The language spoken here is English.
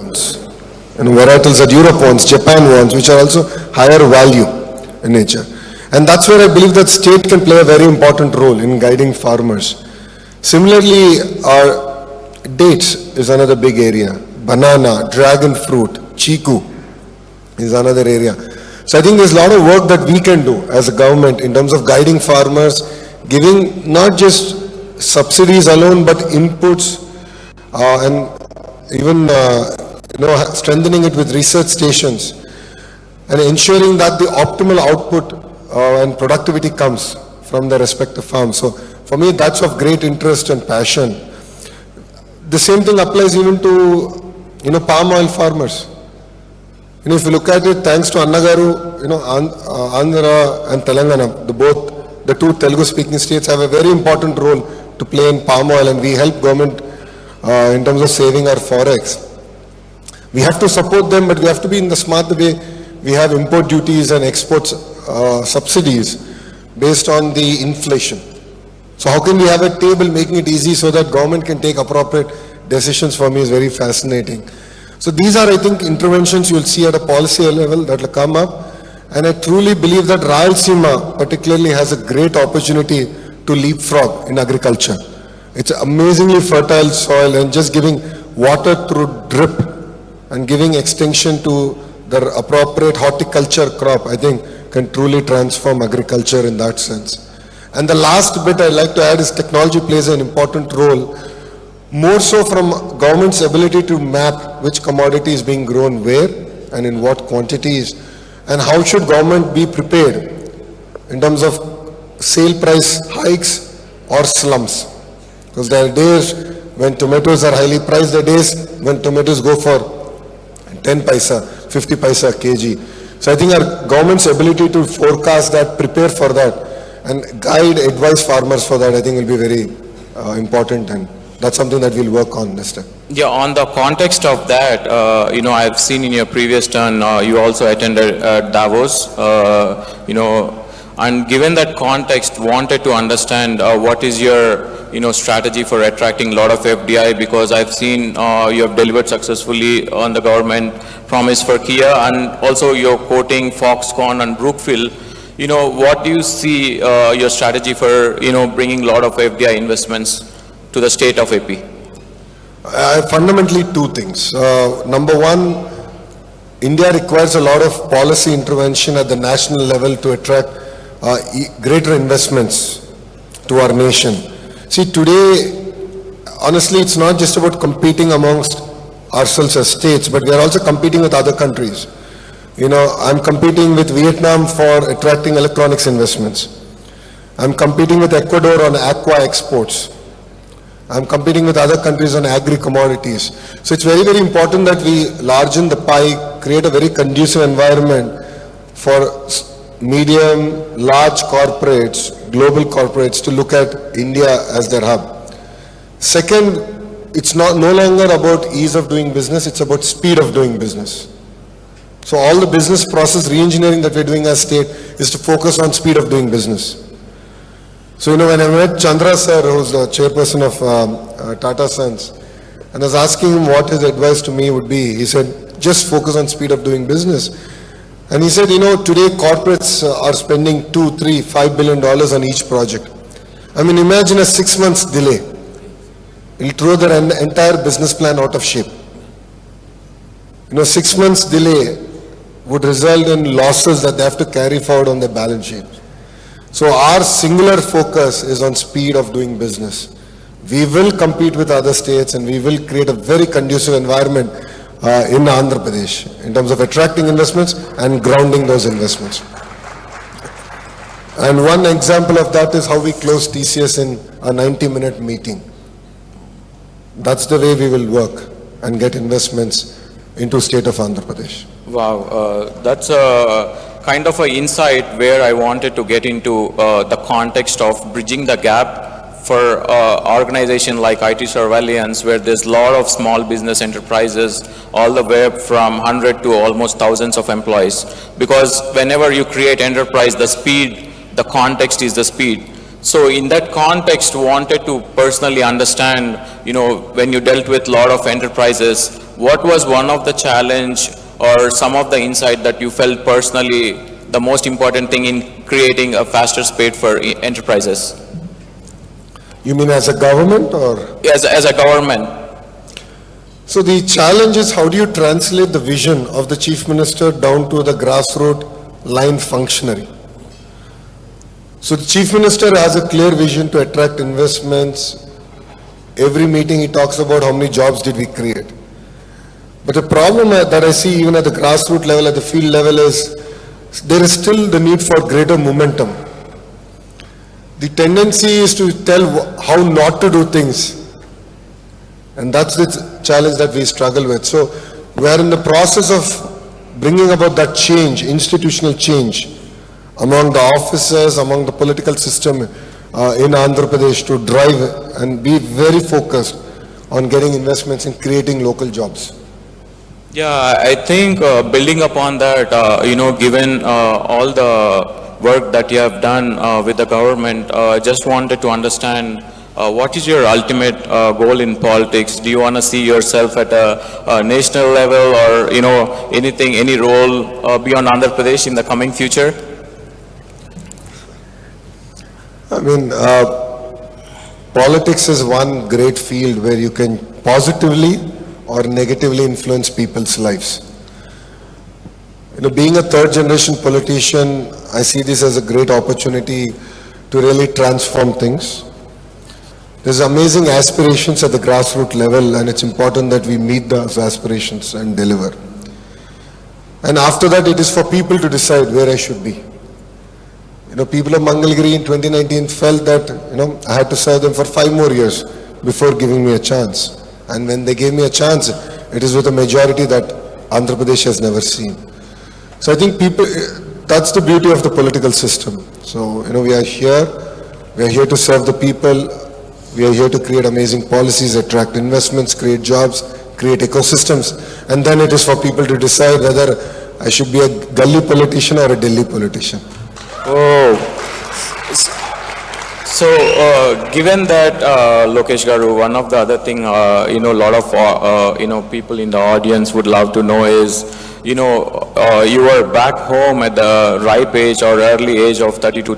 and varietals that Europe wants, Japan wants, which are also higher value in nature. And that's where I believe that state can play a very important role in guiding farmers. Similarly, our dates is another big area. Banana, dragon fruit, chiku is another area. So I think there's a lot of work that we can do as a government in terms of guiding farmers, giving not just subsidies alone, but inputs and even strengthening it with research stations and ensuring that the optimal output and productivity comes from the respective farms. So for me, that's of great interest and passion. The same thing applies even to palm oil farmers. If you look at it, thanks to Annagaru, Andhra and Telangana, the two Telugu speaking states have a very important role to play in palm oil, and we help government in terms of saving our forex. We have to support them, but we have to be in the smart way. We have import duties and exports subsidies based on the inflation. So how can we have a table making it easy so that government can take appropriate decisions? For me is very fascinating. So these are, I think, interventions you'll see at a policy level that will come up. And I truly believe that Rayalaseema particularly has a great opportunity to leapfrog in agriculture. It's amazingly fertile soil, and just giving water through drip and giving extension to the appropriate horticulture crop, I think, can truly transform agriculture in that sense. And the last bit I'd like to add is technology plays an important role, more so from government's ability to map which commodity is being grown where and in what quantities, and how should government be prepared in terms of sale price hikes or slumps. Because there are days when tomatoes are highly priced, there are days when tomatoes go for 10 paisa, 50 paisa kg. So I think our government's ability to forecast that, prepare for that, and guide, advise farmers for that, I think will be very important, and that's something that we'll work on this time. Yeah, on the context of that, I've seen in your previous turn, you also attended Davos, and given that context, wanted to understand what is your strategy for attracting a lot of FDI, because I've seen you have delivered successfully on the government promise for Kia, and also you're quoting Foxconn and Brookfield. What do you see your strategy for bringing a lot of FDI investments to the state of AP? Fundamentally two things. Number one, India requires a lot of policy intervention at the national level to attract greater investments to our nation. See, today, honestly, it's not just about competing amongst ourselves as states, but we are also competing with other countries. I'm competing with Vietnam for attracting electronics investments. I'm competing with Ecuador on aqua exports. I'm competing with other countries on agri-commodities. So it's very, very important that we largen the pie, create a very conducive environment for medium, large corporates, global corporates to look at India as their hub. Second, it's no longer about ease of doing business, it's about speed of doing business. So all the business process re-engineering that we're doing as state is to focus on speed of doing business. So when I met Chandra sir, who's the chairperson of Tata Sons, and I was asking him what his advice to me would be, he said, just focus on speed of doing business. And he said, today corporates are spending $2, $3, $5 billion on each project. I mean, imagine a 6 months delay. It'll throw their entire business plan out of shape. 6 months delay would result in losses that they have to carry forward on their balance sheet. So our singular focus is on speed of doing business. We will compete with other states, and we will create a very conducive environment in Andhra Pradesh in terms of attracting investments and grounding those investments. And one example of that is how we closed TCS in a 90-minute meeting. That's the way we will work and get investments into state of Andhra Pradesh. Wow, that's a kind of an insight where I wanted to get into the context of bridging the gap for organization like IT Surveillance, where there's a lot of small business enterprises, all the way from 100 to almost thousands of employees. Because whenever you create enterprise, the speed, the context is the speed. So in that context, wanted to personally understand, when you dealt with a lot of enterprises, what was one of the challenge or some of the insight that you felt personally the most important thing in creating a faster speed for enterprises? You mean as a government or? As a government. So the challenge is how do you translate the vision of the chief minister down to the grassroots line functionary? So the chief minister has a clear vision to attract investments. Every meeting he talks about how many jobs did we create. But the problem that I see even at the grassroots level, at the field level is there is still the need for greater momentum. The tendency is to tell how not to do things. And that's the challenge that we struggle with. So we are in the process of bringing about that change, institutional change among the officers, among the political system in Andhra Pradesh to drive and be very focused on getting investments and creating local jobs. Yeah, I think building upon that, given all the work that you have done with the government, I just wanted to understand what is your ultimate goal in politics? Do you want to see yourself at a national level or, anything, any role beyond Andhra Pradesh in the coming future? I mean, politics is one great field where you can positively or negatively influence people's lives. Being a third generation politician, I see this as a great opportunity to really transform things. There's amazing aspirations at the grassroots level, and it's important that we meet those aspirations and deliver. And after that, it is for people to decide where I should be. People of Mangalgiri in 2019 felt that, I had to serve them for 5 more years before giving me a chance. And when they gave me a chance, it is with a majority that Andhra Pradesh has never seen. So I think that's the beauty of the political system. So, we are here to serve the people, we are here to create amazing policies, attract investments, create jobs, create ecosystems, and then it is for people to decide whether I should be a gully politician or a Delhi politician. Oh, so given that, Lokesh Garu, one of the other thing, a lot of, people in the audience would love to know is, you were back home at the ripe age or early age of 32,